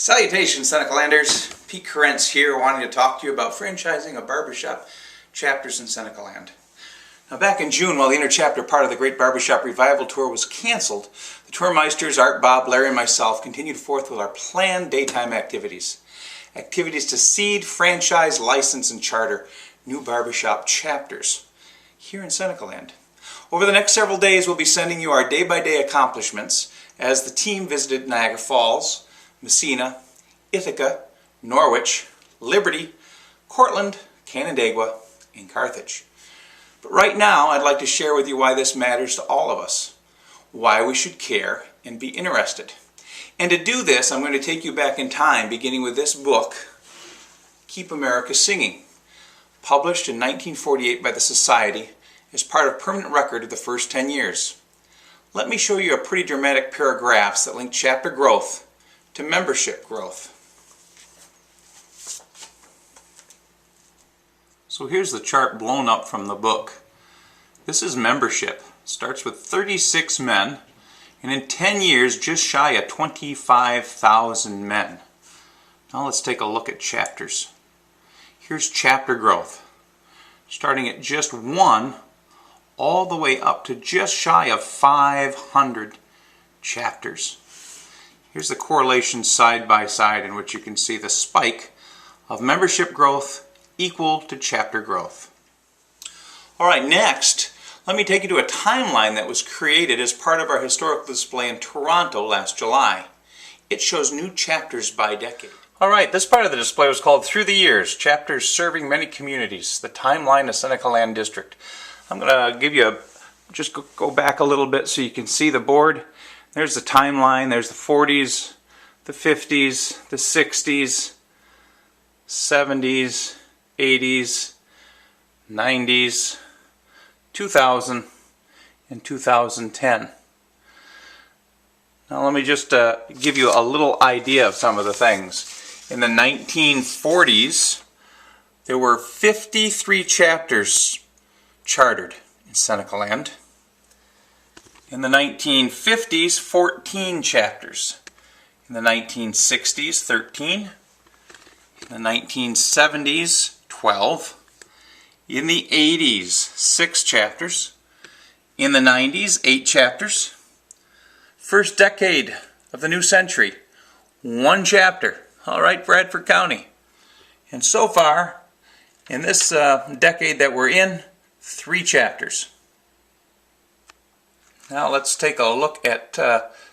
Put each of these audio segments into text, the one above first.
Salutations, Seneca Landers. Pete Carentz here, wanting to talk to you about franchising a barbershop chapters in Seneca Land. Now, back in June, while the inter-chapter part of the Great Barbershop Revival Tour was canceled, the tourmeisters, Art, Bob, Larry, and myself continued forth with our planned daytime activities. Activities to seed, franchise, license, and charter new barbershop chapters here in Seneca Land. Over the next several days, we'll be sending you our day-by-day accomplishments as the team visited Niagara Falls, Messina, Ithaca, Norwich, Liberty, Cortland, Canandaigua, and Carthage. But right now, I'd like to share with you why this matters to all of us, why we should care and be interested. And to do this, I'm going to take you back in time, beginning with this book, Keep America Singing, published in 1948 by the Society as part of permanent record of the first 10 years. Let me show you a pretty dramatic pair of graphs that link chapter growth to membership growth. So here's the chart blown up from the book. This is membership. It starts with 36 men, and in 10 years just shy of 25,000 men. Now let's take a look at chapters. Here's chapter growth, starting at just 1 all the way up to just shy of 500 chapters. Here's the correlation side by side in which you can see the spike of membership growth equal to chapter growth. Alright, next, let me take you to a timeline that was created as part of our historical display in Toronto last July. It shows new chapters by decade. Alright, this part of the display was called Through the Years, Chapters Serving Many Communities, the Timeline of Seneca Land District. I'm going to give you just go back a little bit so you can see the board. There's the timeline, there's the 40s, the 50s, the 60s, 70s, 80s, 90s, 2000, and 2010. Now let me just give you a little idea of some of the things. In the 1940s, there were 53 chapters chartered in Seneca Land. In the 1950s, 14 chapters. In the 1960s, 13. In the 1970s, 12. In the 80s, 6 chapters. In the 90s, 8 chapters. First decade of the new century, 1 chapter. All right, Bradford County. And so far, in this decade that we're in, 3 chapters. Now let's take a look at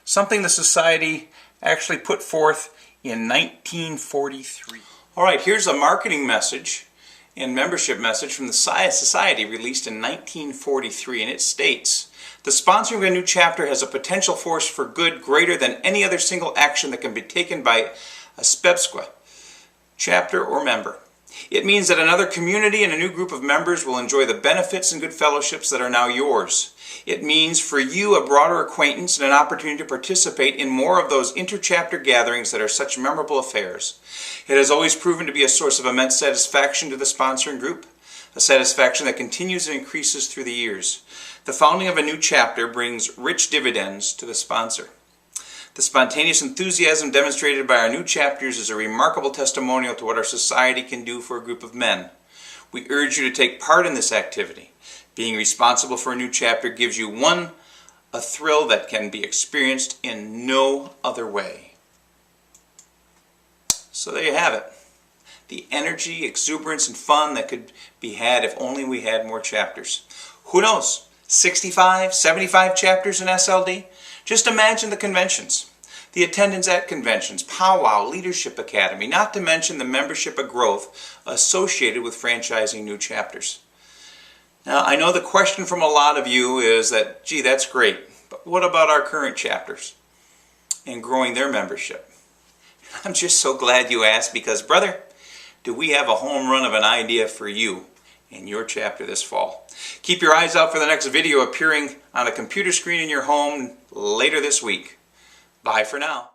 something the Society actually put forth in 1943. Alright, here's a marketing message and membership message from the Society released in 1943, and it states, "The sponsoring of a new chapter has a potential force for good greater than any other single action that can be taken by a spebsqua, chapter or member. It means that another community and a new group of members will enjoy the benefits and good fellowships that are now yours. It means for you a broader acquaintance and an opportunity to participate in more of those inter-chapter gatherings that are such memorable affairs. It has always proven to be a source of immense satisfaction to the sponsoring group, a satisfaction that continues and increases through the years. The founding of a new chapter brings rich dividends to the sponsor. The spontaneous enthusiasm demonstrated by our new chapters is a remarkable testimonial to what our society can do for a group of men. We urge you to take part in this activity. Being responsible for a new chapter gives you a thrill that can be experienced in no other way." So there you have it. The energy, exuberance, and fun that could be had if only we had more chapters. Who knows? 65, 75 chapters in SLD? Just imagine the conventions, the attendance at conventions, powwow, leadership academy, not to mention the membership of growth associated with franchising new chapters. Now, I know the question from a lot of you is that, gee, that's great, but what about our current chapters and growing their membership? I'm just so glad you asked, because, brother, do we have a home run of an idea for you in your chapter this fall. Keep your eyes out for the next video appearing on a computer screen in your home later this week. Bye for now.